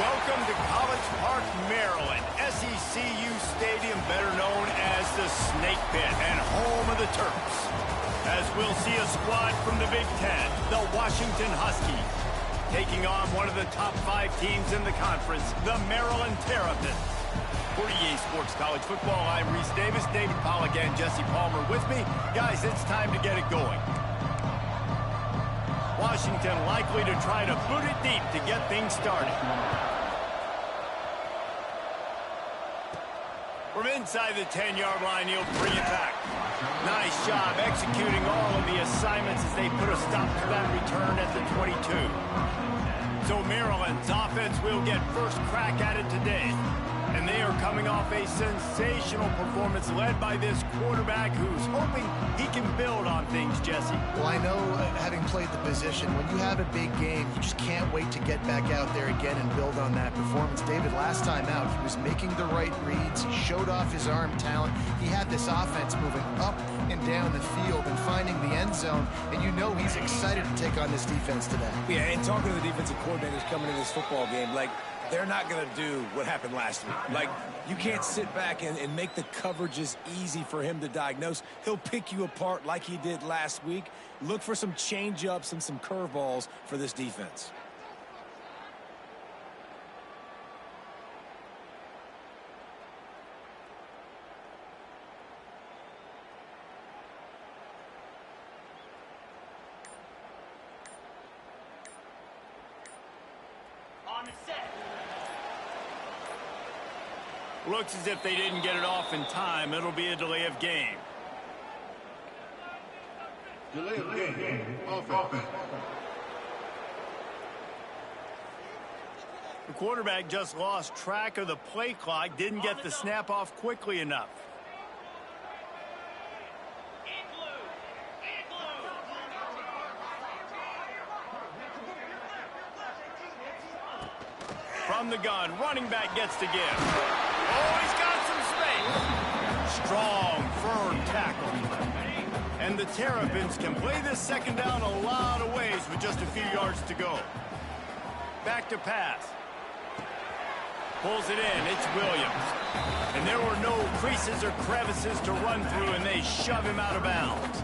welcome to College Park, Maryland, SECU Stadium, better known as the Snake Pit and home of the Terps. As we'll see a squad from the Big Ten, the Washington Huskies, taking on one of the top 5 teams in the conference, the Maryland Terrapins. For EA Sports College Football, I'm Reese Davis, David Pollack, and Jesse Palmer with me. Guys, it's time to get it going. Washington likely to try to boot it deep to get things started. From inside the 10-yard line, he'll bring it back. Nice job executing all of the assignments as they put a stop to that return at the 22. So Maryland's offense will get first crack at it today. And they are coming off a sensational performance led by this quarterback who's hoping he can build on things, Jesse. Well, I know, having played the position, when you have a big game, you just can't wait to get back out there again and build on that performance. David, last time out, he was making the right reads. He showed off his arm talent. He had this offense moving up and down the field and finding the end zone. And you know he's excited to take on this defense today. Yeah, and talking to the defensive coordinators coming in this football game, like, they're not going to do what happened last week. Like, you can't sit back and make the coverages easy for him to diagnose. He'll pick you apart like he did last week. Look for some change-ups and some curveballs for this defense. On the set. Looks as if they didn't get it off in time. It'll be a delay of game. Delay of game. Offense. The quarterback just lost track of the play clock, didn't get the snap off quickly enough. From the gun, running back gets to give. Oh, he's got some space. Strong, firm tackle. And the Terrapins can play this second down a lot of ways with just a few yards to go. Back to pass. Pulls it in. It's Williams. And there were no creases or crevices to run through, and they shove him out of bounds.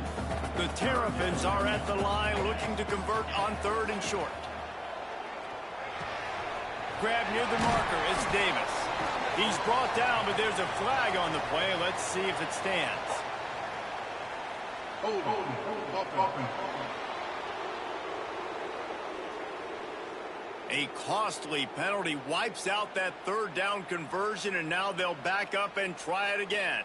The Terrapins are at the line looking to convert on 3rd and short. Grab near the marker. It's Davis. He's brought down, but there's a flag on the play. Let's see if it stands. A costly penalty wipes out that 3rd down conversion, and now they'll back up and try it again.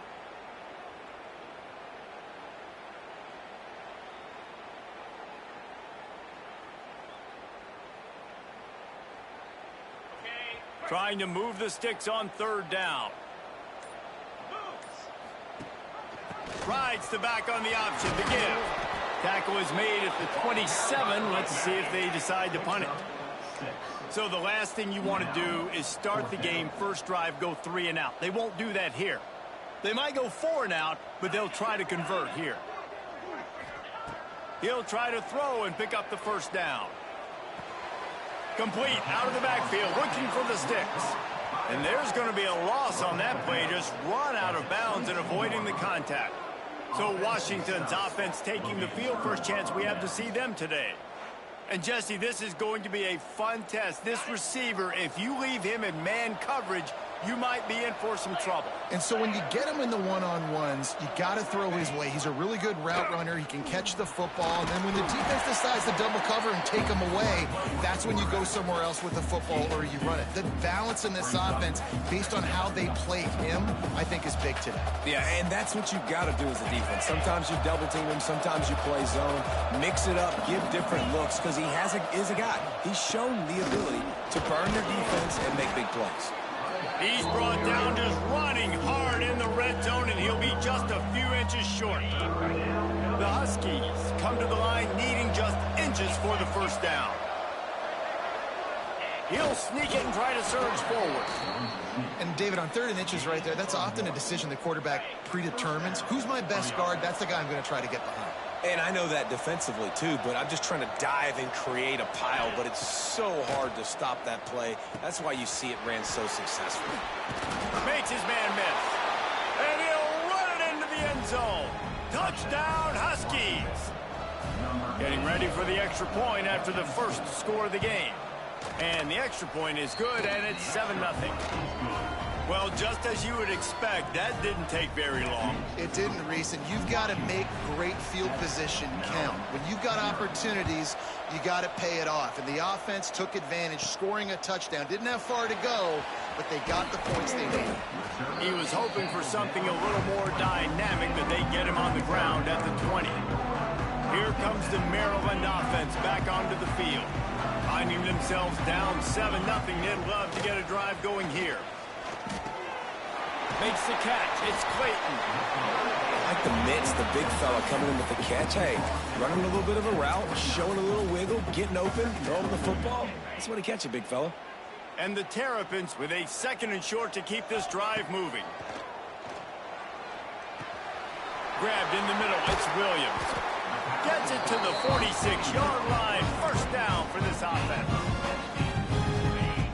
Trying to move the sticks on 3rd down. Rides the back on the option to give. Tackle is made at the 27. Let's see if they decide to punt it. So the last thing you want to do is start the game, first drive, go 3 and out. They won't do that here. They might go 4 and out, but they'll try to convert here. He'll try to throw and pick up the 1st down. Complete out of the backfield, looking for the sticks. And there's going to be a loss on that play, just run out of bounds and avoiding the contact. So Washington's offense taking the field. First chance we have to see them today. And Jesse, this is going to be a fun test. This receiver, if you leave him in man coverage, you might be in for some trouble. And so when you get him in the one-on-ones, you got to throw his way. He's a really good route runner. He can catch the football. And then when the defense decides to double cover and take him away, that's when you go somewhere else with the football or you run it. The balance in this offense, based on how they play him, I think is big today. Yeah, and that's what you got to do as a defense. Sometimes you double team him, sometimes you play zone. Mix it up, give different looks, because he is a guy. He's shown the ability to burn your defense and make big plays. He's brought down just running hard in the red zone, and he'll be just a few inches short. The Huskies come to the line needing just inches for the 1st down. He'll sneak it and try to surge forward. And David, on 3rd and inches right there, that's often a decision the quarterback predetermines. Who's my best guard? That's the guy I'm going to try to get behind. And I know that defensively, too, but I'm just trying to dive and create a pile, but it's so hard to stop that play. That's why you see it ran so successfully. Makes his man miss. And he'll run it into the end zone. Touchdown, Huskies. Getting ready for the extra point after the first score of the game. And the extra point is good, and it's 7-0. Well, just as you would expect, that didn't take very long. It didn't, Reese, and you've got to make great field position count. When you've got opportunities, you got to pay it off. And the offense took advantage, scoring a touchdown. Didn't have far to go, but they got the points they needed. He was hoping for something a little more dynamic, but they get him on the ground at the 20. Here comes the Maryland offense back onto the field. Finding themselves down 7-0, they'd love to get a drive going here. Makes the catch. It's Clayton. I like the mitts, the big fella coming in with the catch. Hey, running a little bit of a route, showing a little wiggle, getting open, throwing the football. That's what he catch it, big fella. And the Terrapins with a 2nd and short to keep this drive moving. Grabbed in the middle. It's Williams. Gets it to the 46-yard line. First down for this offense.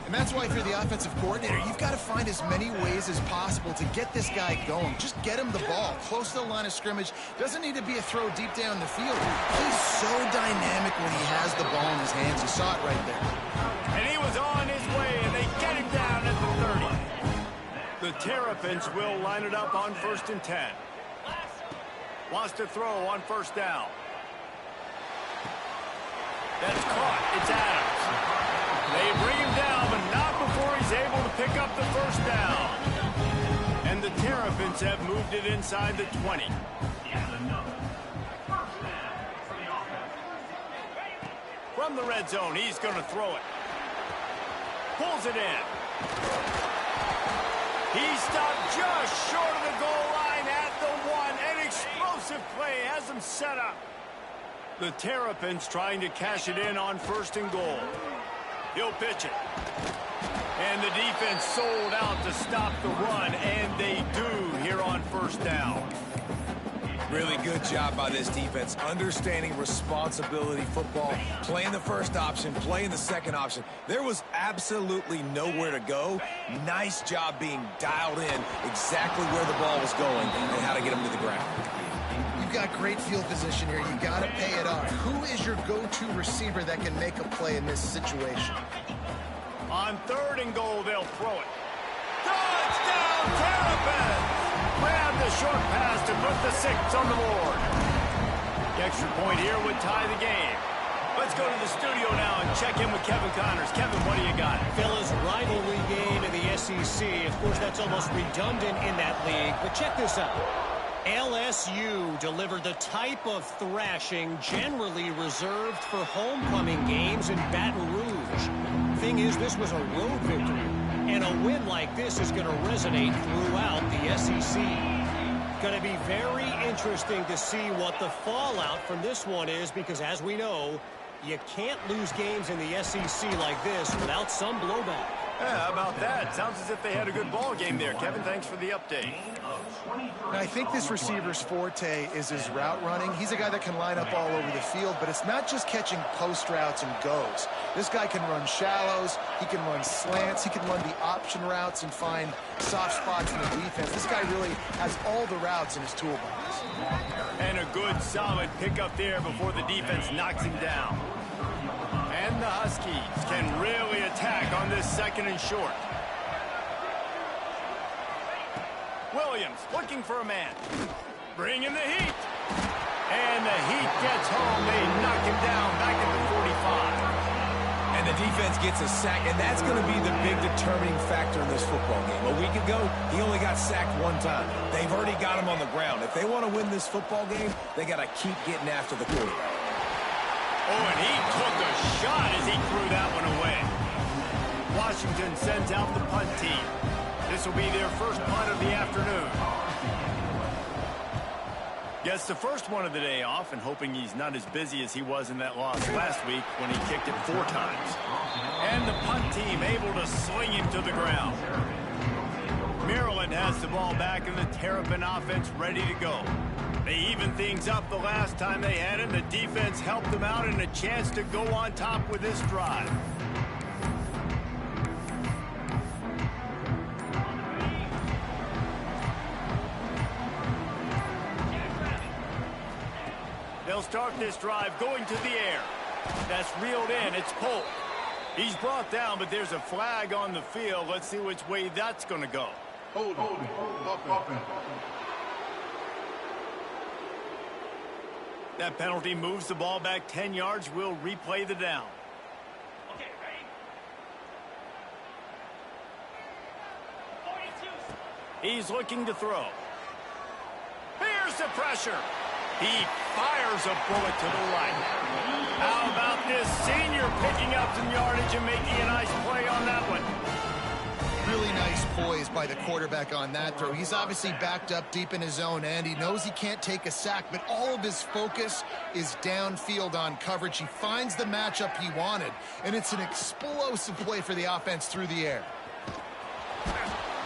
And that's why if you're the offensive coordinator, you've got to find as many ways as possible to get this guy going. Just get him the ball close to the line of scrimmage. Doesn't need to be a throw deep down the field. He's so dynamic when he has the ball in his hands. You saw it right there. And he was on his way, and they get him down at the 30. The Terrapins will line it up on 1st and 10. Wants to throw on 1st down. That's caught. It's Adams. They bring him down, but not before he's able to pick up the 1st down. And the Terrapins have moved it inside the 20. From the red zone, he's going to throw it. Pulls it in. He stopped just short of the goal line at the 1. An explosive play has him set up. The Terrapins trying to cash it in on 1st and goal. He'll pitch it. And the defense sold out to stop the run, and they do here on 1st down. Really good job by this defense, understanding responsibility football, playing the 1st option, playing the 2nd option. There was absolutely nowhere to go. Nice job being dialed in exactly where the ball was going and how to get him to the ground. You've got great field position here. You've got to pay it off. Who is your go-to receiver that can make a play in this situation? On 3rd and goal, they'll throw it. Touchdown, Terrapins! Grab the short pass to put the 6 on the board. The extra point here would tie the game. Let's go to the studio now and check in with Kevin Connors. Kevin, what do you got? Fellas, rivalry game in the SEC. Of course, that's almost redundant in that league. But check this out. LSU delivered the type of thrashing generally reserved for homecoming games in Baton Rouge. Thing is, this was a road victory, and a win like this is going to resonate throughout the SEC. Going to be very interesting to see what the fallout from this one is, because as we know, you can't lose games in the SEC like this without some blowback. Yeah, how about that? Sounds as if they had a good ball game there. Kevin, thanks for the update. Now, I think this receiver's forte is his route running. He's a guy that can line up all over the field, but it's not just catching post routes and goes. This guy can run shallows, he can run slants, he can run the option routes and find soft spots in the defense. This guy really has all the routes in his toolbox. And a good, solid pickup there before the defense knocks him down. And the Huskies can really attack on this 2nd and short. Williams looking for a man. Bringing the heat. And the heat gets home. They knock him down back at the 45. And the defense gets a sack, and that's going to be the big determining factor in this football game. A week ago, he only got sacked 1 time. They've already got him on the ground. If they want to win this football game, they got to keep getting after the quarterback. Oh, and he took a shot as he threw that one away. Washington sends out the punt team. This will be their first punt of the afternoon. Gets the first one of the day off, and hoping he's not as busy as he was in that loss last week when he kicked it 4 times. And the punt team able to sling him to the ground. Maryland has the ball back, and the Terrapin offense ready to go. They evened things up the last time they had him. The defense helped them out and a chance to go on top with this drive. They'll start this drive going to the air. That's reeled in. It's Polk. He's brought down, but there's a flag on the field. Let's see which way that's going to go. Hold offense. That penalty moves the ball back 10 yards. We'll replay the down. Okay, ready? 42. He's looking to throw. Here's the pressure. He fires a bullet to the right. How about this senior picking up some yardage and making a nice play on that one? Really nice poise by the quarterback on that throw. He's obviously backed up deep in his own end. He knows he can't take a sack, but all of his focus is downfield on coverage. He finds the matchup he wanted, and it's an explosive play for the offense through the air.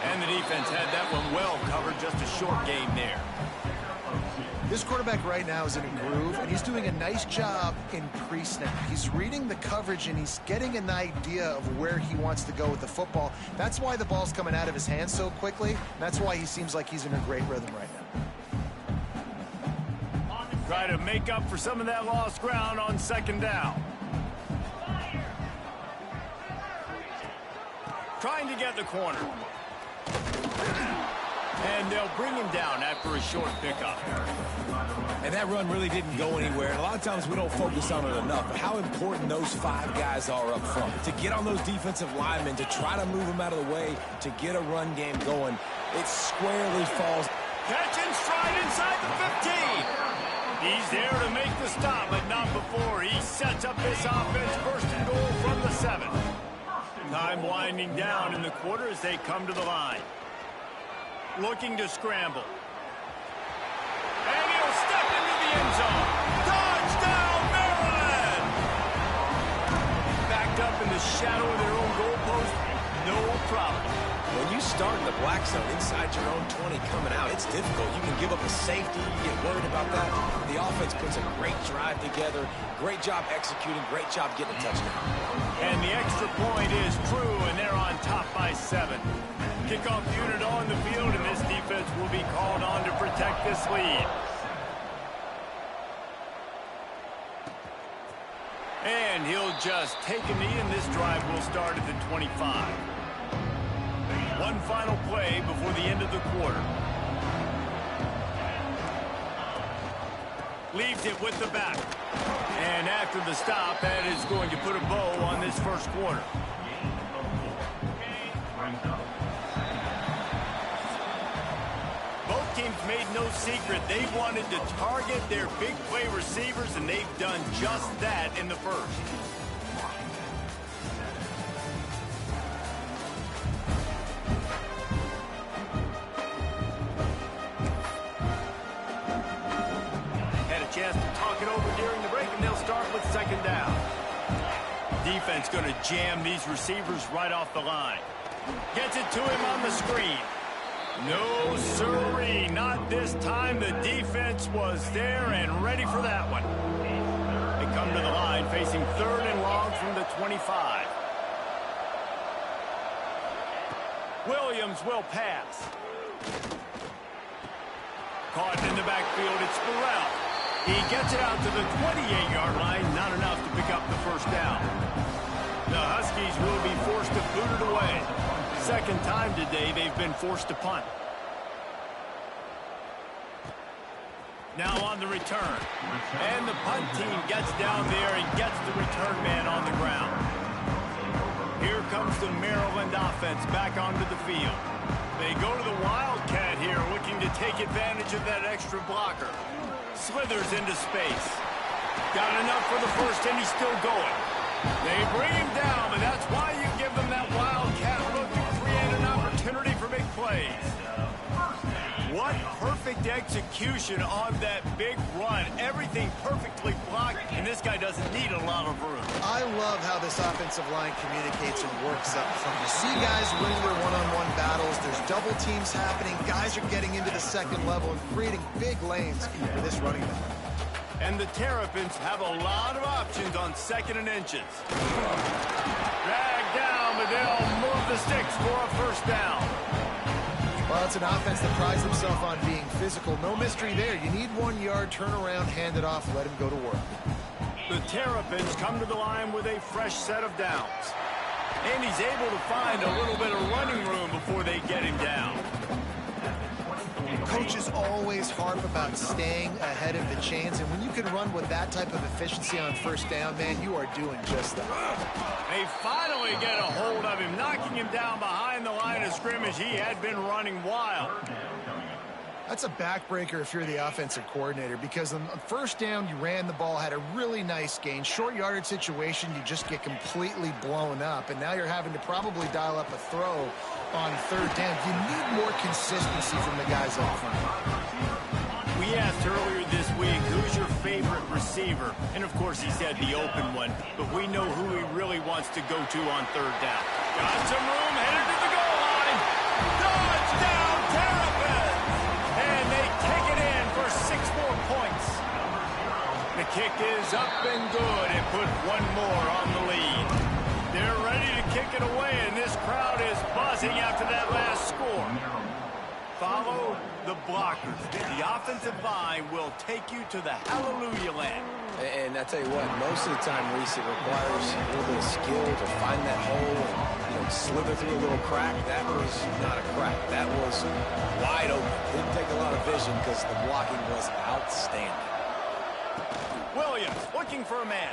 And the defense had that one well covered. Just a short game there. This quarterback right now is in a groove, and he's doing a nice job in pre-snap. He's reading the coverage, and he's getting an idea of where he wants to go with the football. That's why the ball's coming out of his hands so quickly. That's why he seems like he's in a great rhythm right now. Try to make up for some of that lost ground on second down. Trying to get the corner. And they'll bring him down after a short pickup. And that run really didn't go anywhere. And a lot of times we don't focus on it enough. But how important those 5 guys are up front. To get on those defensive linemen, to try to move them out of the way, to get a run game going, it squarely falls. Catch and stride inside the 15. He's there to make the stop, but not before. He sets up this offense first and goal from the 7. Time winding down in the quarter as they come to the line. Looking to scramble. And he'll step into the end zone. Touchdown, Maryland! Backed up in the shadow of their own goalpost, no problem. When you start in the black zone inside your own 20 coming out, it's difficult. You can give up a safety. You get worried about that. The offense puts a great drive together. Great job executing. Great job getting a touchdown. And the extra point is true, and they're on top by 7. Kickoff unit on the field, and this defense will be called on to protect this lead. And he'll just take a knee, and this drive will start at the 25. One final play before the end of the quarter. Leaves it with the back. And after the stop, that is going to put a bow on this first quarter. Both teams made no secret they wanted to target their big play receivers, and they've done just that in the first. Had a chance to talk it over during the break, and they'll start with second down. Defense going to jam these receivers right off the line. Gets it to him on the screen. No, sirree, not this time. The defense was there and ready for that one. They come to the line facing 3rd and long from the 25. Williams will pass. Caught in the backfield, it's Burrell. He gets it out to the 28-yard line, not enough to pick up the first down. The Huskies will be forced to boot it away. Second time today they've been forced to punt. Now on the return. And the punt team gets down there and gets the return man on the ground. Here comes the Maryland offense back onto the field. They go to the Wildcat here, looking to take advantage of that extra blocker. Slithers into space. Got enough for the first, and he's still going. They bring him down, but that's why you give them that Wildcat look to create an opportunity for big plays. What perfect execution. execution on that big run. Everything perfectly blocked, and this guy doesn't need a lot of room. I love how this offensive line communicates and works up front. You see guys winning their one-on-one battles. There's double teams happening. Guys are getting into the second level and creating big lanes for this running back. And the Terrapins have a lot of options on 2nd and inches. Drag down, but they'll move the sticks for a first down. Well, it's an offense that prides themselves on being physical. No mystery there. You need 1 yard, turn around, hand it off, let him go to work. The Terrapins come to the line with a fresh set of downs. And he's able to find a little bit of running room before they get him down. Coaches always harp about staying ahead of the chains, and when you can run with that type of efficiency on first down, man, you are doing just that. They finally get a hold of him, knocking him down behind the line of scrimmage. He had been running wild. That's a backbreaker if you're the offensive coordinator, because on first down, you ran the ball, had a really nice gain. Short yardage situation, you just get completely blown up, and now you're having to probably dial up a throw on third down. You need more consistency from the guys up front. We asked earlier this week, who's your favorite receiver? And of course he said the open one, but we know who he really wants to go to on third down. Got some room, headed to the goal line. Touchdown, Terrapins! And they take it in for 6 more points. The kick is up and good and put one more on the lead. They're ready to kick it away, and this crowd is buzzing after that last score. Follow the blockers. The offensive line will take you to the hallelujah land. And I tell you what, most of the time, Reese, it requires a little bit of skill to find that hole and slither through a little crack. That was not a crack. That was wide open. Didn't take a lot of vision because the blocking was outstanding. Williams looking for a man.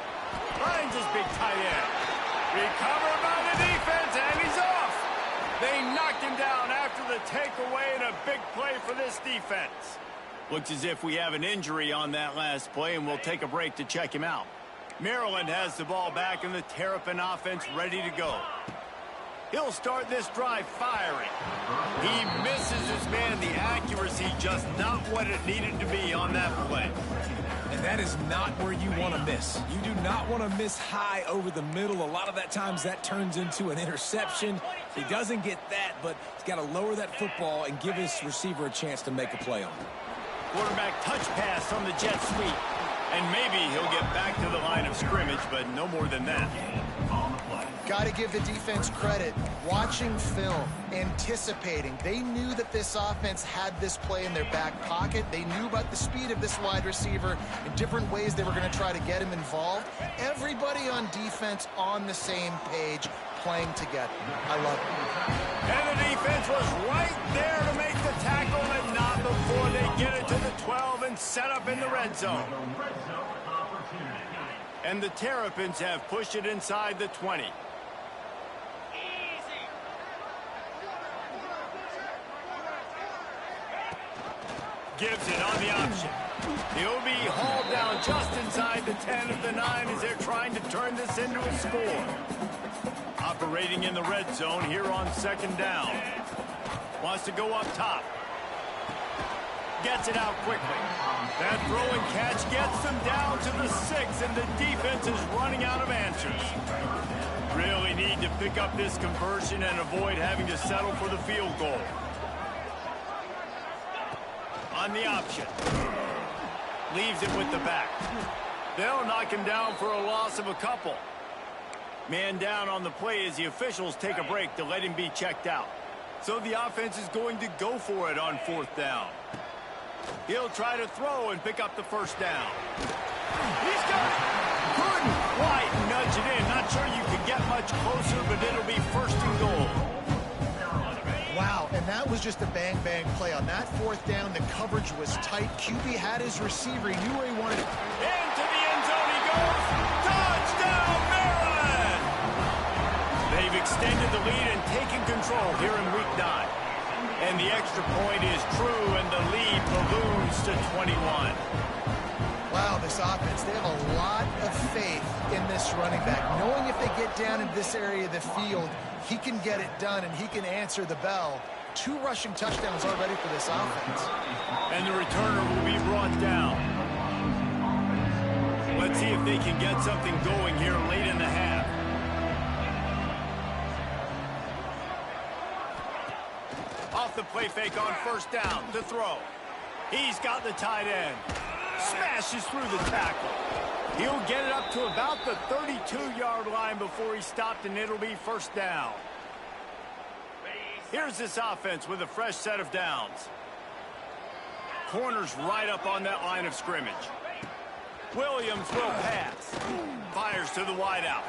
Finds his big tight end. Recovered by the defense, and he's off. They knocked him down after the takeaway, and a big play for this defense. Looks as if we have an injury on that last play, and we'll take a break to check him out. Maryland has the ball back, and the Terrapin offense ready to go. He'll start this drive firing. He misses his man. The accuracy just not what it needed to be on that play. And that is not where you want to miss. You do not want to miss high over the middle. A lot of that times that turns into an interception. He doesn't get that, but he's got to lower that football and give his receiver a chance to make a play on it. Quarterback touch pass on the jet sweep. And maybe he'll get back to the line of scrimmage, but no more than that. Got to give the defense credit. Watching film, anticipating. They knew that this offense had this play in their back pocket. They knew about the speed of this wide receiver in different ways they were going to try to get him involved. Everybody on defense on the same page, playing together. I love it. And the defense was right there to make the tackle, and not before they get it to the 12 and set up in the red zone. And the Terrapins have pushed it inside the 20. Gives it on the option. He'll be hauled down just inside the 10 of the 9 as they're trying to turn this into a score. Operating in the red zone here on 2nd down. Wants to go up top. Gets it out quickly. That throw and catch gets them down to the 6, and the defense is running out of answers. Really need to pick up this conversion and avoid having to settle for the field goal. On the option. Leaves it with the back. They'll knock him down for a loss of a couple. Man down on the play as the officials take a break to let him be checked out. So the offense is going to go for it on 4th down. He'll try to throw and pick up the first down. He's got it. Couldn't quite nudge it in. Not sure you could get much closer, but it'll be 1st and goal. Wow, and that was just a bang-bang play. On that 4th down, the coverage was tight. QB had his receiver. He knew where he wanted it. Into the end zone he goes. Touchdown, Maryland! They've extended the lead and taken control here in Week 9. And the extra point is true, and the lead balloons to 21. Wow, this offense, they have a lot of faith in this running back, knowing if they get down in this area of the field, he can get it done and he can answer the bell 2 rushing touchdowns already for this offense. And the returner will be brought down. Let's see if they can get something going here late in the half. Off the play fake on first down to throw. He's got the tight end. Smashes through the tackle. He'll get it up to about the 32-yard line before he's stopped, and it'll be first down. Here's this offense with a fresh set of downs. Corners right up on that line of scrimmage. Williams will pass. Fires to the wideout.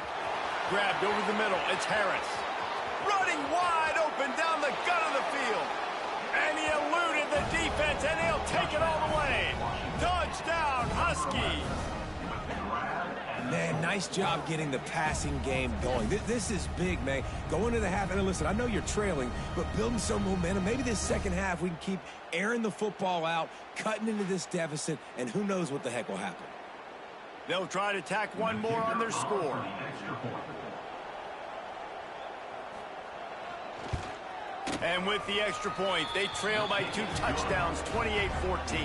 Grabbed over the middle. It's Harris. Running wide open down the gut of the field. And he eluded the defense, and he'll take it all the way. Touchdown, Huskies. Man, nice job getting the passing game going. This is big, man. Go into the half, and listen, I know you're trailing, but building some momentum. Maybe this second half we can keep airing the football out, cutting into this deficit, and who knows what the heck will happen. They'll try to tack one more on their score. And with the extra point, they trail by 2 touchdowns, 28-14.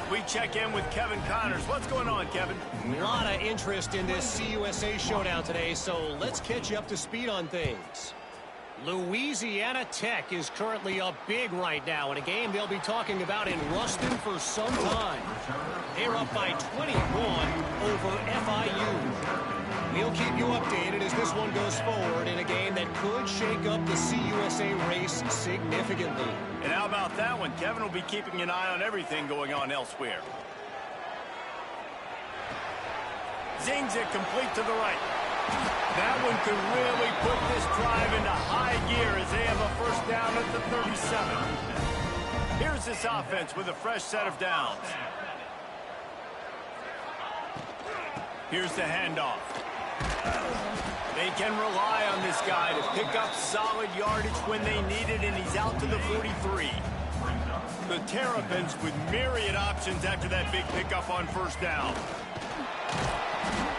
We check in with Kevin Connors. What's going on, Kevin? A lot of interest in this CUSA showdown today, so let's catch you up to speed on things. Louisiana Tech is currently up big right now in a game they'll be talking about in Ruston for some time. They're up by 21 over FIU. We'll keep you updated as this one goes forward in a game that could shake up the CUSA race significantly. And how about that one? Kevin will be keeping an eye on everything going on elsewhere. Zings it complete to the right. That one could really put this drive into high gear as they have a first down at the 37. Here's this offense with a fresh set of downs. Here's the handoff. They can rely on this guy to pick up solid yardage when they need it, and he's out to the 43. The Terrapins with myriad options after that big pickup on first down.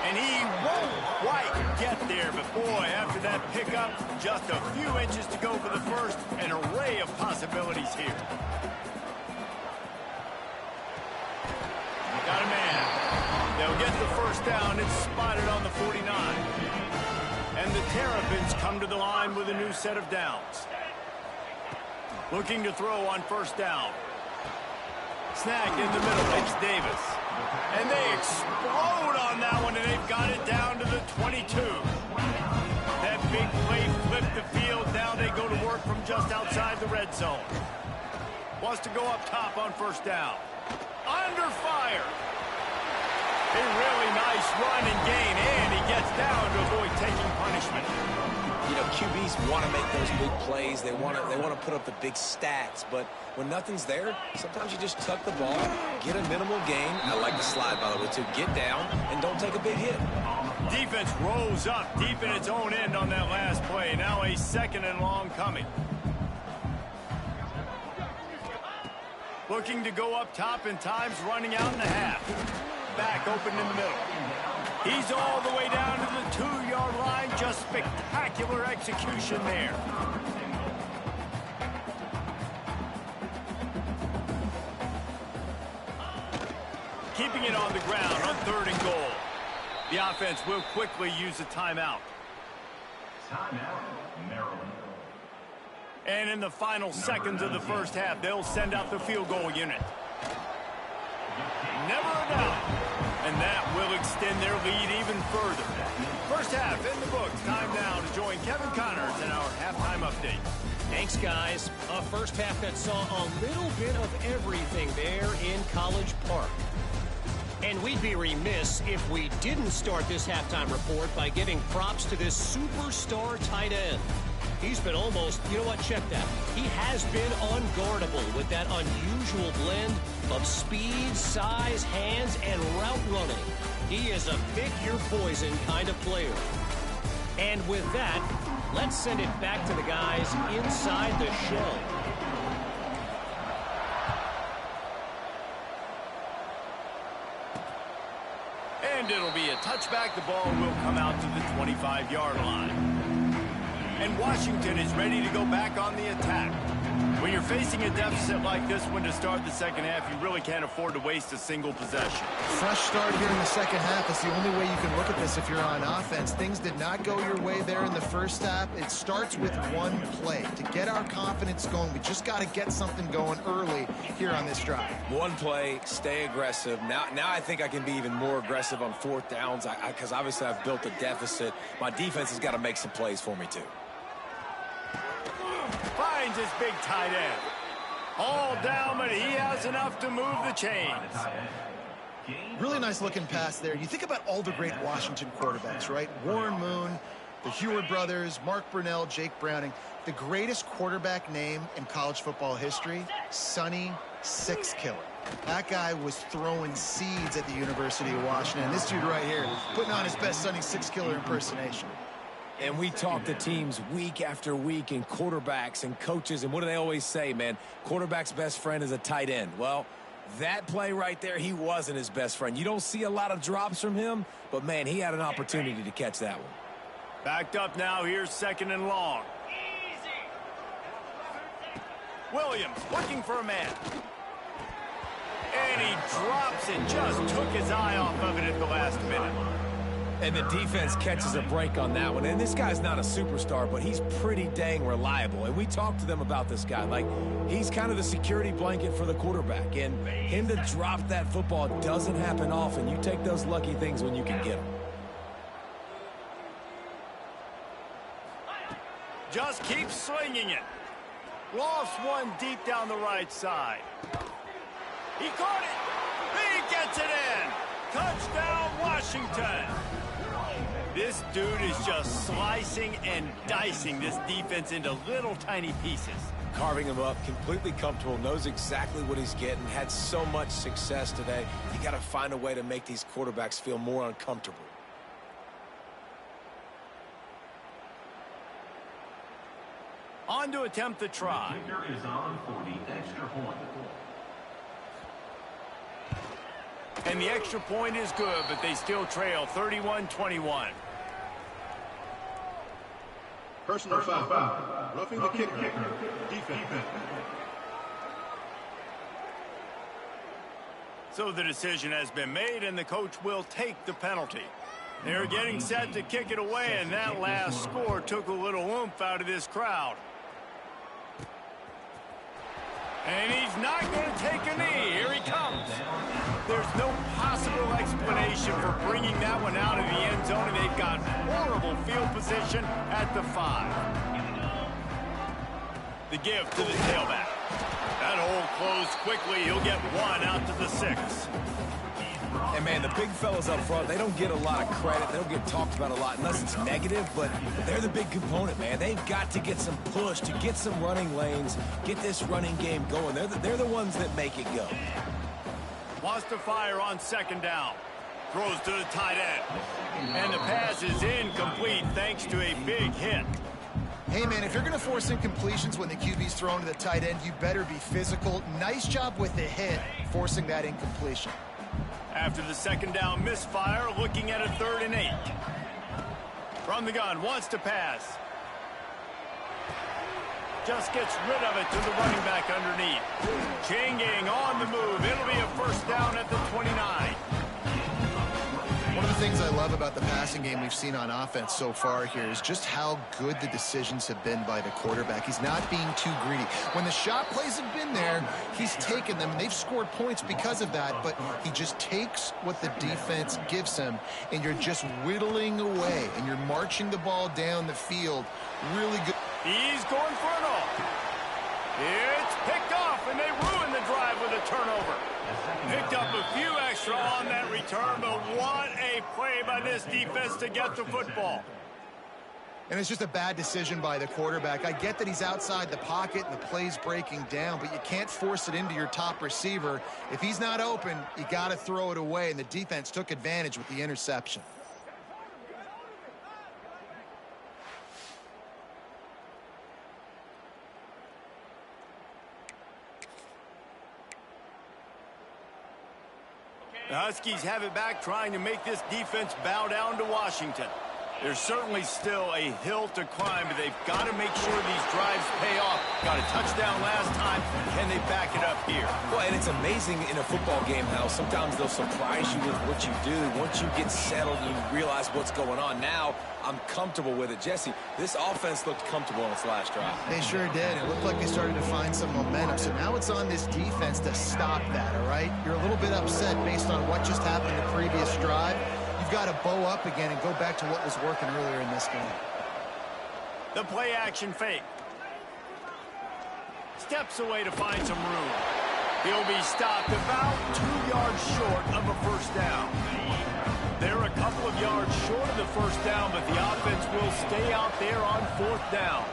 And he won't quite get there, but boy, after that pickup, just a few inches to go for the first. An array of possibilities here. Got a man. They'll get the first down. It's spotted on the 49. And the Terrapins come to the line with a new set of downs. Looking to throw on first down. Snagged in the middle. It's Davis. And they explode on that one, and they've got it down to the 22. That big play flipped the field. Now they go to work from just outside the red zone. Wants to go up top on first down. Under fire. A really nice run and gain, and he gets down to avoid taking punishment. You know, QBs want to make those big plays. They want to put up the big stats, but when nothing's there, sometimes you just tuck the ball, get a minimal gain. I like the slide, by the way, too. Get down and don't take a big hit. Defense rolls up deep in its own end on that last play. Now a second and long coming. Looking to go up top, and time's running out in the half. Back open in the middle. He's all the way down to the 2-yard line. Just spectacular execution there. Keeping it on the ground on 3rd and goal. The offense will quickly use a timeout. Timeout, Maryland. And in the final seconds of the first half, they'll send out the field goal unit. Never a doubt. And that will extend their lead even further. First half in the books. Time now to join Kevin Connors in our halftime update. Thanks, guys. A first half that saw a little bit of everything there in College Park. And we'd be remiss if we didn't start this halftime report by giving props to this superstar tight end. He's been almost, you know what, check that. He has been unguardable with that unusual blend of speed, size, hands, and route running. He is a pick-your poison kind of player. And with that, let's send it back to the guys inside the shell. And it'll be a touchback. The ball will come out to the 25-yard line. And Washington is ready to go back on the attack. When you're facing a deficit like this one to start the second half, you really can't afford to waste a single possession. Fresh start here in the second half. It's the only way you can look at this if you're on offense. Things did not go your way there in the first half. It starts with one play. To get our confidence going, we just got to get something going early here on this drive. One play, stay aggressive. Now I think I can be even more aggressive on fourth downs because obviously I've built a deficit. My defense has got to make some plays for me too. Finds his big tight end. All down, but he has enough to move the chains. Really nice looking pass there. You think about all the great Washington quarterbacks, right? Warren Moon, the Heward brothers, Mark Brunell, Jake Browning. The greatest quarterback name in college football history, Sonny Six Killer. That guy was throwing seeds at the University of Washington. This dude right here, putting on his best Sonny Six Killer impersonation. And we talk to teams week after week and quarterbacks and coaches, and what do they always say, man? Quarterback's best friend is a tight end. Well, that play right there, he wasn't his best friend. You don't see a lot of drops from him, but, man, he had an opportunity to catch that one. Backed up now. Here's second and long. Williams looking for a man. And he drops it. Just took his eye off of it at the last minute. And the defense catches a break on that one. And this guy's not a superstar, but he's pretty dang reliable. And we talked to them about this guy. Like, he's kind of the security blanket for the quarterback. And him to drop that football doesn't happen often. You take those lucky things when you can get them. Just keep slinging it. Lost one deep down the right side. He caught it. He gets it in. Touchdown, Washington. This dude is just slicing and dicing this defense into little tiny pieces. Carving him up, completely comfortable, knows exactly what he's getting, had so much success today. You got to find a way to make these quarterbacks feel more uncomfortable. On to attempt the try. Kicker is on for the extra point. And the extra point is good, but they still trail 31-21. Personal foul. Roughing the kicker. Defense. So the decision has been made, and the coach will take the penalty. They're getting set to kick it away, and that last score took a little oomph out of this crowd. And he's not going to take a knee. Here he comes. There's no possible explanation for bringing that one out of the end zone, and they've got horrible field position at the 5. The give to the tailback. That hole closed quickly. He'll get one out to the 6. And, man, the big fellas up front, they don't get a lot of credit. They don't get talked about a lot unless it's negative, but they're the big component, man. They've got to get some push, to get some running lanes, get this running game going. They're the ones that make it go. Wants to fire on second down. Throws to the tight end. And the pass is incomplete thanks to a big hit. Hey, man, if you're going to force incompletions when the QB's thrown to the tight end, you better be physical. Nice job with the hit, forcing that incompletion. After the second down misfire, looking at a 3rd and 8. From the gun, wants to pass. Just gets rid of it to the running back underneath. Changing on the move. It'll be a first down at the 29. One of the things I love about the passing game we've seen on offense so far here is just how good the decisions have been by the quarterback. He's not being too greedy. When the shot plays have been there, he's taken them, and they've scored points because of that, but he just takes what the defense gives him, and you're just whittling away, and you're marching the ball down the field. Really good. He's going for it all. It's picked off, and they ruin the drive with a turnover. Picked up a few extra on that return, but what a play by this defense to get the football. And it's just a bad decision by the quarterback. I get that he's outside the pocket and the play's breaking down, but you can't force it into your top receiver. If he's not open, you got to throw it away, and the defense took advantage with the interception. The Huskies have it back, trying to make this defense bow down to Washington. There's certainly still a hill to climb, but they've got to make sure these drives pay off. Got a touchdown last time. Can they back it up here? Well, and it's amazing in a football game how sometimes they'll surprise you with what you do. Once you get settled, you realize what's going on. Now, I'm comfortable with it. Jesse, this offense looked comfortable on its last drive. They sure did. It looked like they started to find some momentum. So now it's on this defense to stop that, all right? You're a little bit upset based on what just happened the previous drive. You've got to bow up again and go back to what was working earlier in this game. The play action fake. Steps away to find some room. He'll be stopped about 2 yards short of a first down. They're a couple of yards short of the first down, but the offense will stay out there on fourth down.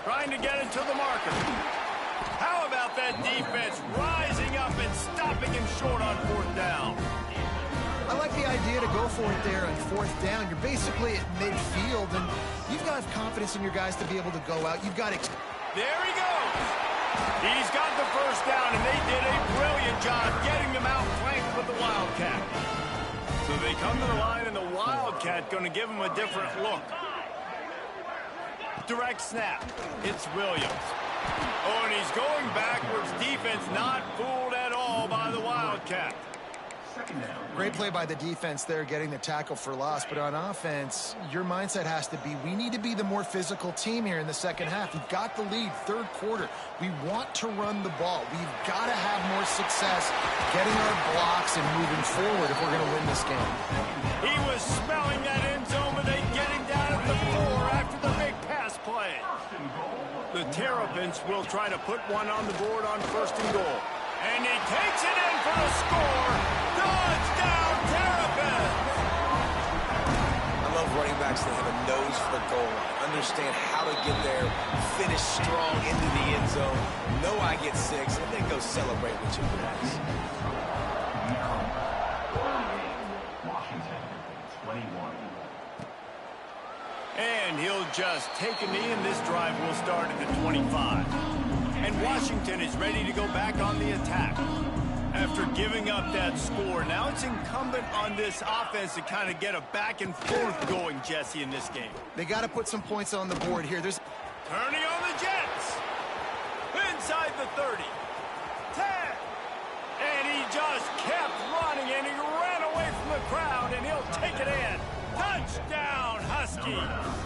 Trying to get it to the marker. How about that defense rising up and stopping him short on fourth down? I like the idea to go for it there on fourth down. You're basically at midfield, and you've got confidence in your guys to be able to go out. You've got... There he goes. He's got the first down, and they did a brilliant job getting them out flanked with the Wildcat. So they come to the line, and the Wildcat going to give them a different look. Direct snap. It's Williams. Oh, and he's going backwards. Defense not fooled at all by the Wildcat. Great play by the defense there, getting the tackle for loss. But on offense, your mindset has to be, we need to be the more physical team here in the second half. We've got the lead, third quarter. We want to run the ball. We've got to have more success getting our blocks and moving forward if we're going to win this game. He was smelling that end zone, but they get him down at the 4 after the big pass play. The Terrapins will try to put one on the board on first and goal. And he takes it in for the score. Touchdown, Terrapins! I love running backs that have a nose for the goal line. Understand how to get there, finish strong into the end zone, know I get 6, and then go celebrate with your boys. Washington, 21. And he'll just take a knee, and this drive will start at the 25. And Washington is ready to go back on the attack. After giving up that score, now it's incumbent on this offense to kind of get a back and forth going, Jesse, in this game. They got to put some points on the board here. There's Turning on the Jets. Inside the 30. 10. And he just kept running, and he ran away from the crowd, and he'll take it in. Touchdown, Huskies.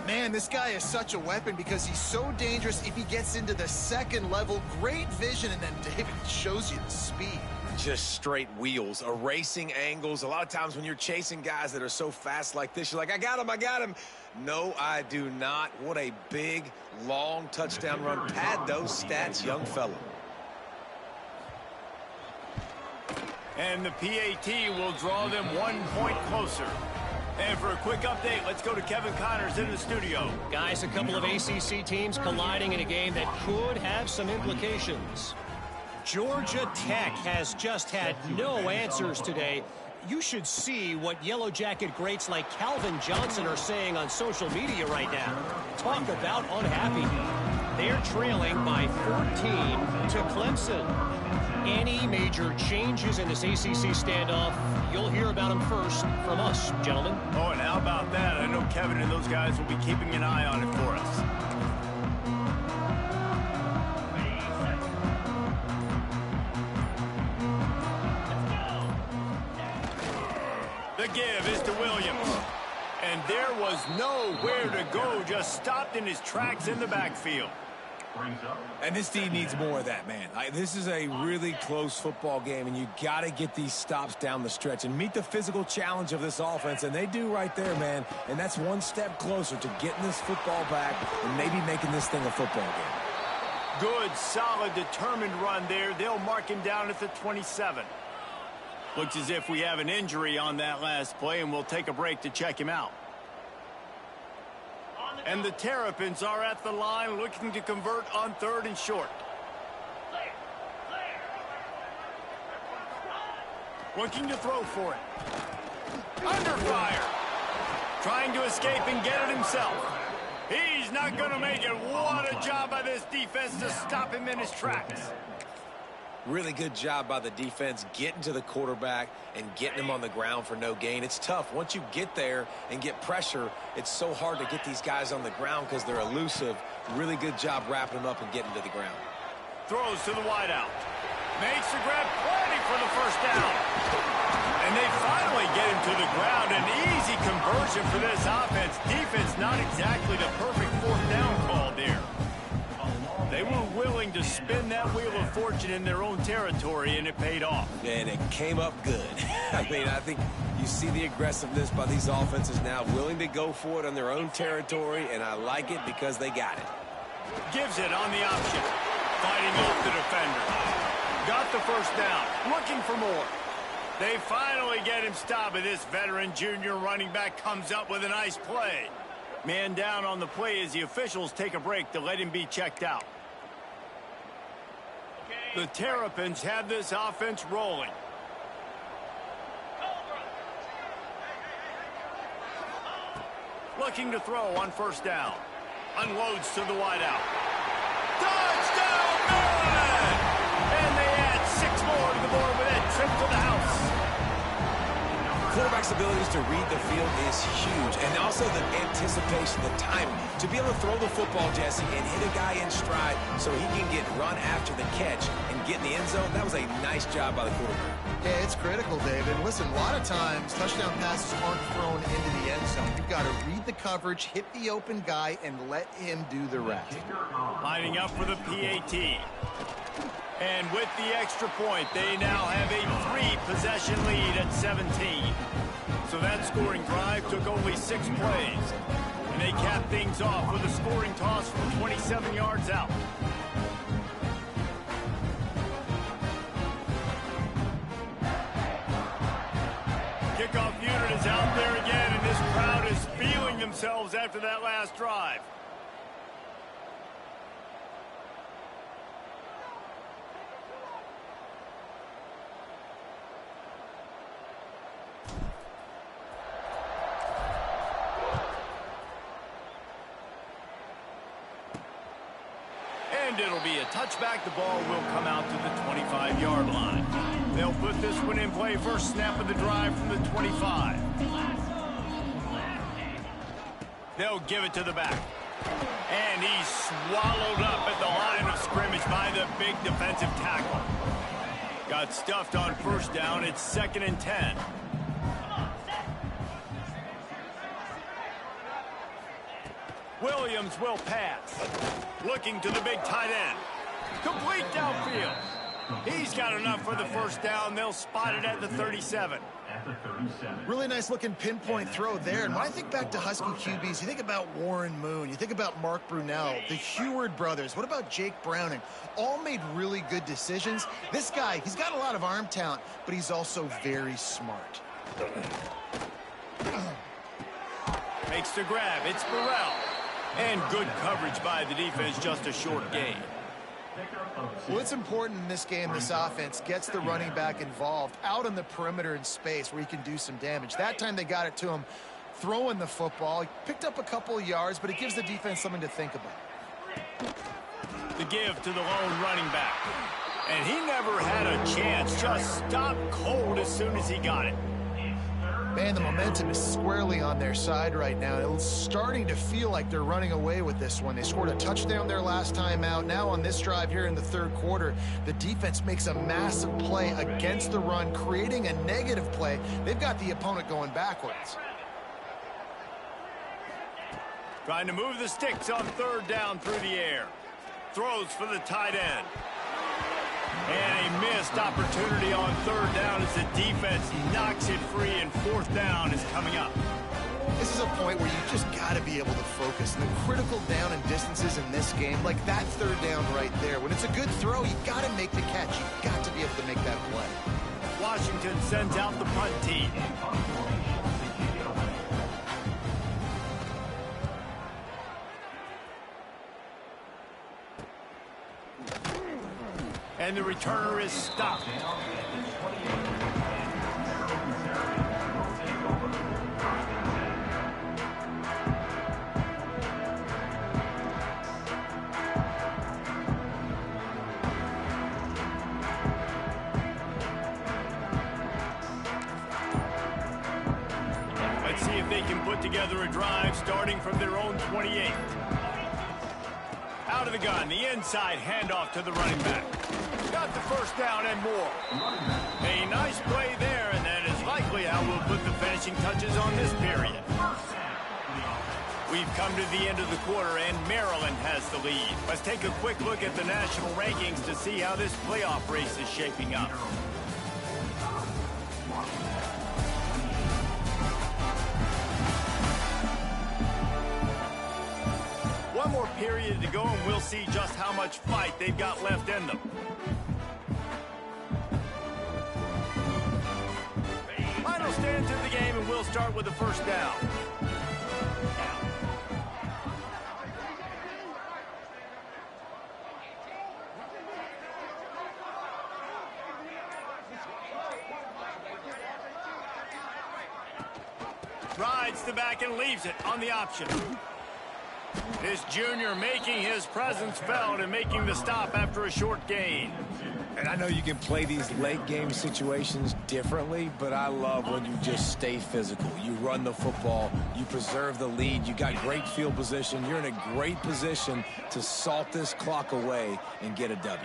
Man, this guy is such a weapon because he's so dangerous if he gets into the second level. Great vision, and then David shows you the speed. Just straight wheels, erasing angles. A lot of times when you're chasing guys that are so fast like this, you're like, I got him, I got him. No, I do not. What a big, long touchdown run. Pad those stats, young fella. And the PAT will draw them 1 point closer. And for a quick update, let's go to Kevin Connors in the studio. Guys, a couple of ACC teams colliding in a game that could have some implications. Georgia Tech has just had no answers today. You should see what Yellow Jacket greats like Calvin Johnson are saying on social media right now. Talk about unhappy. They're trailing by 14 to Clemson. Any major changes in this ACC standoff, you'll hear about them first from us, gentlemen. Oh, and how about that? I know Kevin and those guys will be keeping an eye on it for us. The give is to Williams. And there was nowhere to go, just stopped in his tracks in the backfield. And this team needs more of that, man. This is a really close football game, and you got to get these stops down the stretch and meet the physical challenge of this offense, and they do right there, man. And that's one step closer to getting this football back and maybe making this thing a football game. Good, solid, determined run there. They'll mark him down at the 27. Looks as if we have an injury on that last play, and we'll take a break to check him out. And the Terrapins are at the line looking to convert on 3rd and short. Looking to throw for it. Under fire. Trying to escape and get it himself. He's not going to make it. What a job by this defense to stop him in his tracks. Really good job by the defense getting to the quarterback and getting him on the ground for no gain. It's tough. Once you get there and get pressure, it's so hard to get these guys on the ground because they're elusive. Really good job wrapping them up and getting to the ground. Throws to the wideout. Makes the grab, plenty for the first down. And they finally get him to the ground. An easy conversion for this offense. Defense not exactly the perfect fourth down call there. They were willing to spin that wheel of fortune in their own territory, and it paid off. And it came up good. I mean, I think you see the aggressiveness by these offenses now, willing to go for it on their own territory, and I like it because they got it. Gives it on the option. Fighting off the defender. Got the first down. Looking for more. They finally get him stopped, and this veteran junior running back comes up with a nice play. Man down on the play as the officials take a break to let him be checked out. The Terrapins have this offense rolling. Looking to throw on first down. Unloads to the wideout. Touchdown, Maryland! And they add 6 more to the board with that trip to the house. Quarterback's abilities to read the field is huge, and also the anticipation, the timing. To be able to throw the football, Jesse, and hit a guy in stride so he can get run after the catch and get in the end zone, that was a nice job by the quarterback. Yeah, it's critical, David. Listen, a lot of times touchdown passes aren't thrown into the end zone. You've got to read the coverage, hit the open guy, and let him do the rest. Lining up for the PAT. And with the extra point, they now have a 3-possession lead at 17. So that scoring drive took only 6 plays. And they cap things off with a scoring toss from 27 yards out. Kickoff unit is out there again, and this crowd is feeling themselves after that last drive. And it'll be a touchback. The ball will come out to the 25-yard line. They'll put this one in play. First snap of the drive from the 25. They'll give it to the back. And he's swallowed up at the line of scrimmage by the big defensive tackle. Got stuffed on first down. It's 2nd and 10. Williams will pass. Looking to the big tight end. Complete downfield. He's got enough for the first down. They'll spot it at the 37. Really nice looking pinpoint throw there. And when I think back to Husky QBs, you think about Warren Moon, you think about Mark Brunell, the Heward brothers. What about Jake Browning? All made really good decisions. This guy, he's got a lot of arm talent, but he's also very smart. Makes the grab. It's Burrell. And good coverage by the defense, just a short gain. Well, it's important in this game, this offense gets the running back involved out on the perimeter in space where he can do some damage. That time they got it to him throwing the football. He picked up a couple of yards, but it gives the defense something to think about. The give to the lone running back. And he never had a chance. Just stopped cold as soon as he got it. Man, the momentum is squarely on their side right now. It's starting to feel like they're running away with this one. They scored a touchdown their last time out. Now on this drive here in the third quarter, the defense makes a massive play against the run, creating a negative play. They've got the opponent going backwards. Trying to move the sticks on third down through the air. Throws for the tight end. And a missed opportunity on third down as the defense knocks it free, and fourth down is coming up. This is a point where you just got to be able to focus. The critical down and distances in this game, like that third down right there. When it's a good throw, you got to make the catch. You've got to be able to make that play. Washington sends out the punt team. And the returner is stopped. if they can put together a drive starting from their own 28. Out of the gun, the inside handoff to the running back. Got the first down and more. A nice play there, and that is likely how we'll put the finishing touches on this period. We've come to the end of the quarter, and Maryland has the lead. Let's take a quick look at the national rankings to see how this playoff race is shaping up. One more period to go, and we'll see just how much fight they've got left in them. Final stand to the game, and we'll start with the first down. Rides the back and leaves it on the option. This junior making his presence felt and making the stop after a short gain. And I know you can play these late game situations differently, but I love when you just stay physical. You run the football, you preserve the lead, you got great field position. You're in a great position to salt this clock away and get a W.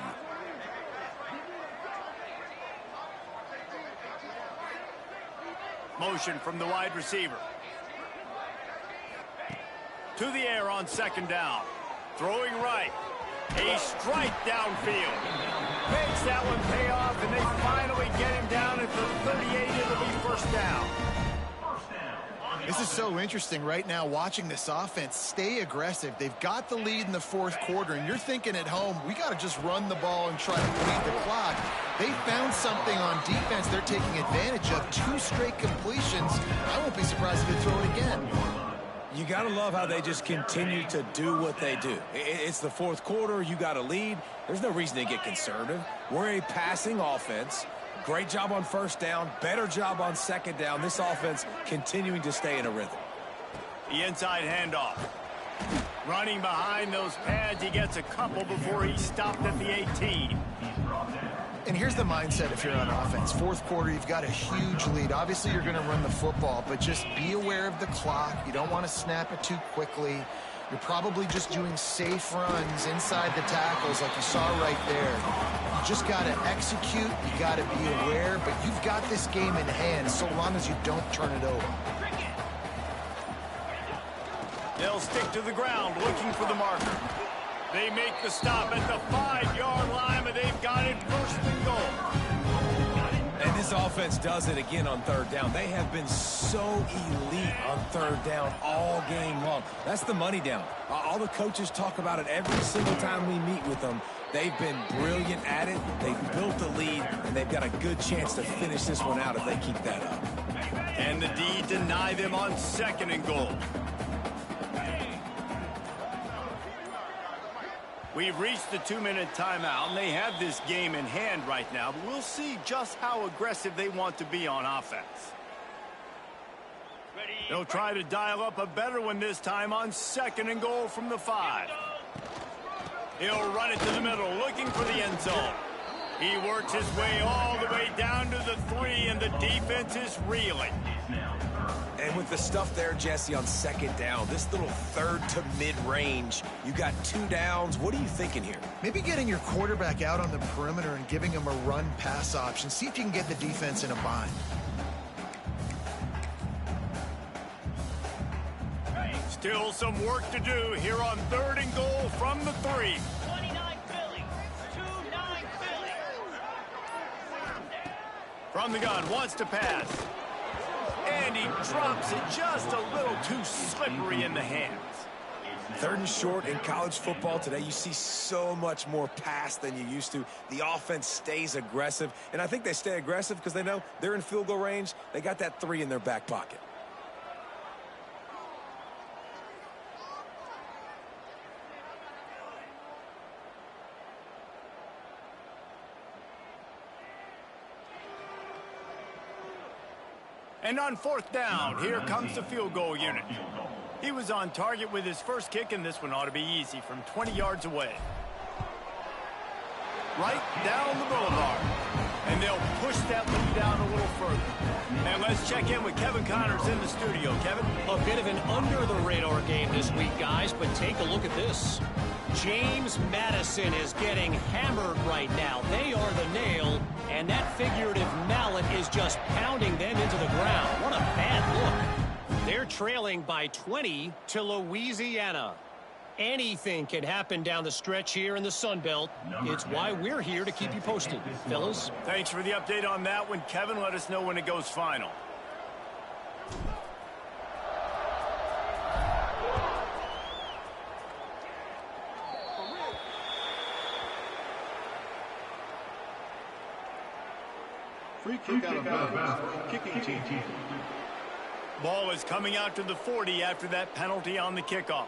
Motion from the wide receiver. To the air on second down. Throwing right. A strike downfield. Makes that one pay off, and they finally get him down at the 38. It'll be first down. This is so interesting right now watching this offense stay aggressive. They've got the lead in the fourth quarter, and you're thinking at home, we got to just run the ball and try to beat the clock. They found something on defense they're taking advantage of. 2 straight completions. I won't be surprised if they throw it again. You got to love how they just continue to do what they do. It's the fourth quarter. You got a lead. There's no reason to get conservative. We're a passing offense. Great job on first down. Better job on second down. This offense continuing to stay in a rhythm. The inside handoff. Running behind those pads, he gets a couple before he stopped at the 18. And here's the mindset if you're on offense. Fourth quarter, you've got a huge lead. Obviously, you're going to run the football, but just be aware of the clock. You don't want to snap it too quickly. You're probably just doing safe runs inside the tackles like you saw right there. You just got to execute. You got to be aware, but you've got this game in hand so long as you don't turn it over. They'll stick to the ground looking for the marker. They make the stop at the 5-yard line, but they've got it first and goal. And this offense does it again on third down. They have been so elite on third down all game long. That's the money down. All the coaches talk about it every single time we meet with them. They've been brilliant at it. They've built the lead, and they've got a good chance to finish this one out if they keep that up. And the D deny them on second and goal. We've reached the 2-minute timeout, and they have this game in hand right now, but we'll see just how aggressive they want to be on offense. They'll try to dial up a better one this time on second and goal from the 5. He'll run it to the middle, looking for the end zone. He works his way all the way down to the 3, and the defense is reeling. And with the stuff there, Jesse, on second down, this little third to mid-range, you got 2 downs. What are you thinking here? Maybe getting your quarterback out on the perimeter and giving him a run-pass option. See if you can get the defense in a bind. Still some work to do here on third and goal from the 3. 29 Philly. 2-9 Philly. From the gun, wants to pass. And he drops it just a little too slippery in the hands. Third and short in college football today, you see so much more pass than you used to. The offense stays aggressive, and I think they stay aggressive because they know they're in field goal range. They got that 3 in their back pocket. And on fourth down, here comes the field goal unit. He was on target with his first kick, and this one ought to be easy from 20 yards away. Right down the boulevard. And they'll push that lead down a little further. And let's check in with Kevin Connors in the studio. Kevin? A bit of an under-the-radar game this week, guys, but take a look at this. James Madison is getting hammered right now. They are the nail, and that figurative mallet is just pounding them into the ground. What a bad look. They're trailing by 20 to Louisiana. Anything can happen down the stretch here in the Sun Belt. It's why we're here to keep you posted, fellas. Thanks for the update on that one, Kevin. Let us know when it goes final. Free kick out of bounds. Kicking team. Ball is coming out to the 40 after that penalty on the kickoff.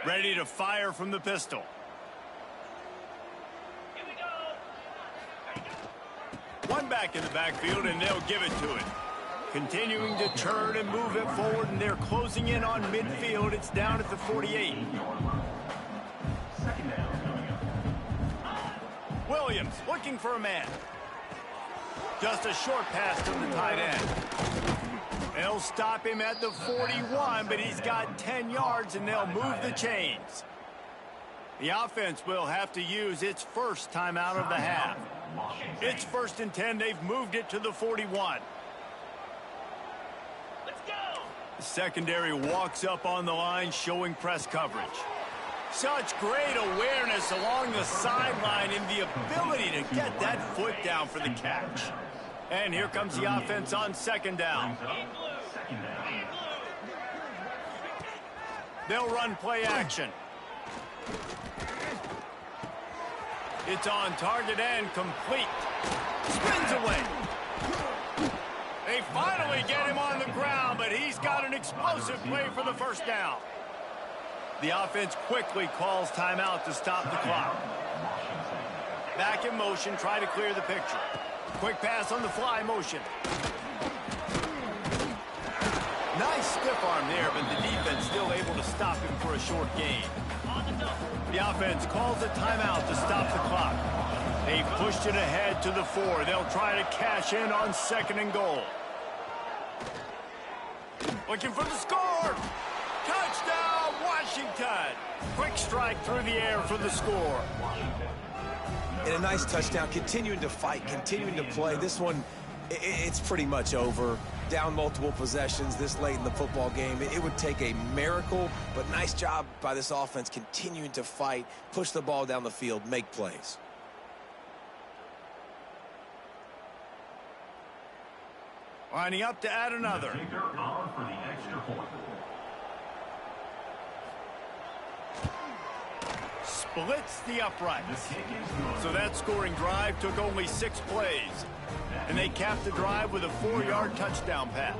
Ready to fire from the pistol. Here we go. One back in the backfield, and they'll give it to it. Continuing to turn and move it forward, and they're closing in on midfield. It's down at the 48. Williams looking for a man. Just a short pass to the tight end. They'll stop him at the 41, but he's got 10 yards, and they'll move the chains. The offense will have to use its first timeout of the half. It's 1st and 10. They've moved it to the 41. Let's go. The secondary walks up on the line, showing press coverage. Such great awareness along the sideline and the ability to get that foot down for the catch. And here comes the offense on 2nd down. They'll run play action. It's on target and complete. Spins away. They finally get him on the ground, but he's got an explosive play for the 1st down. The offense quickly calls timeout to stop the clock. Back in motion, try to clear the picture. Quick pass on the fly motion. Nice stiff arm there, but the defense still able to stop him for a short gain. The offense calls a timeout to stop the clock. They've pushed it ahead to the 4. They'll try to cash in on 2nd and goal. Looking for the score. Touchdown, Washington. Quick strike through the air for the score. And a nice touchdown, continuing to fight, continuing to play. This one, it's pretty much over. Down multiple possessions this late in the football game. It would take a miracle, but nice job by this offense continuing to fight, push the ball down the field, make plays. Lining up to add another. On for the extra point. Splits the uprights. So that scoring drive took only 6 plays. And they capped the drive with a 4-yard touchdown pass.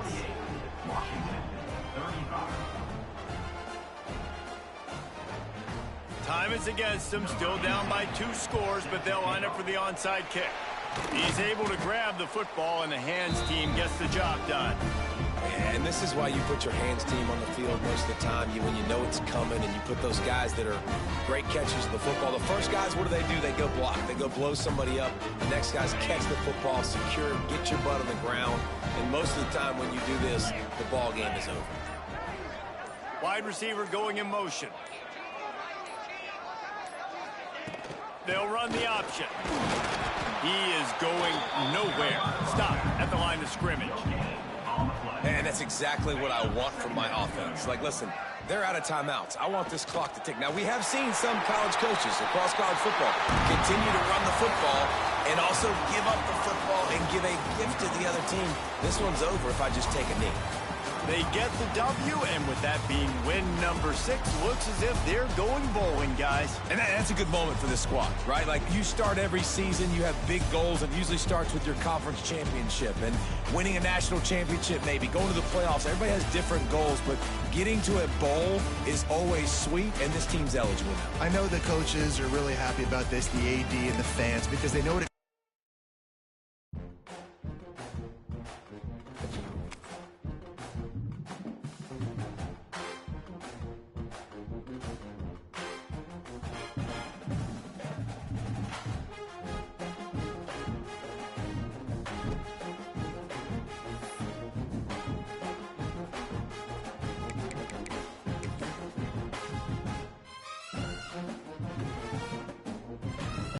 Time is against them, still down by 2 scores, but they'll line up for the onside kick. He's able to grab the football, and the hands team gets the job done. And this is why you put your hands team on the field most of the time. When you know it's coming, and you put those guys that are great catchers of the football. The first guys, what do? They go block. They go blow somebody up. The next guys catch the football, secure, get your butt on the ground. And most of the time when you do this, the ball game is over. Wide receiver going in motion. They'll run the option. He is going nowhere. Stop at the line of scrimmage. And that's exactly what I want from my offense. Like, listen, they're out of timeouts. I want this clock to tick. Now, we have seen some college coaches across college football continue to run the football and also give up the football and give a gift to the other team. This one's over if I just take a knee. They get the W, and with that being win number 6, looks as if they're going bowling, guys. And that's a good moment for this squad, right? Like, you start every season, you have big goals, and it usually starts with your conference championship and winning a national championship, maybe going to the playoffs. Everybody has different goals, but getting to a bowl is always sweet, and this team's eligible now. I know the coaches are really happy about this, the AD and the fans, because they know what it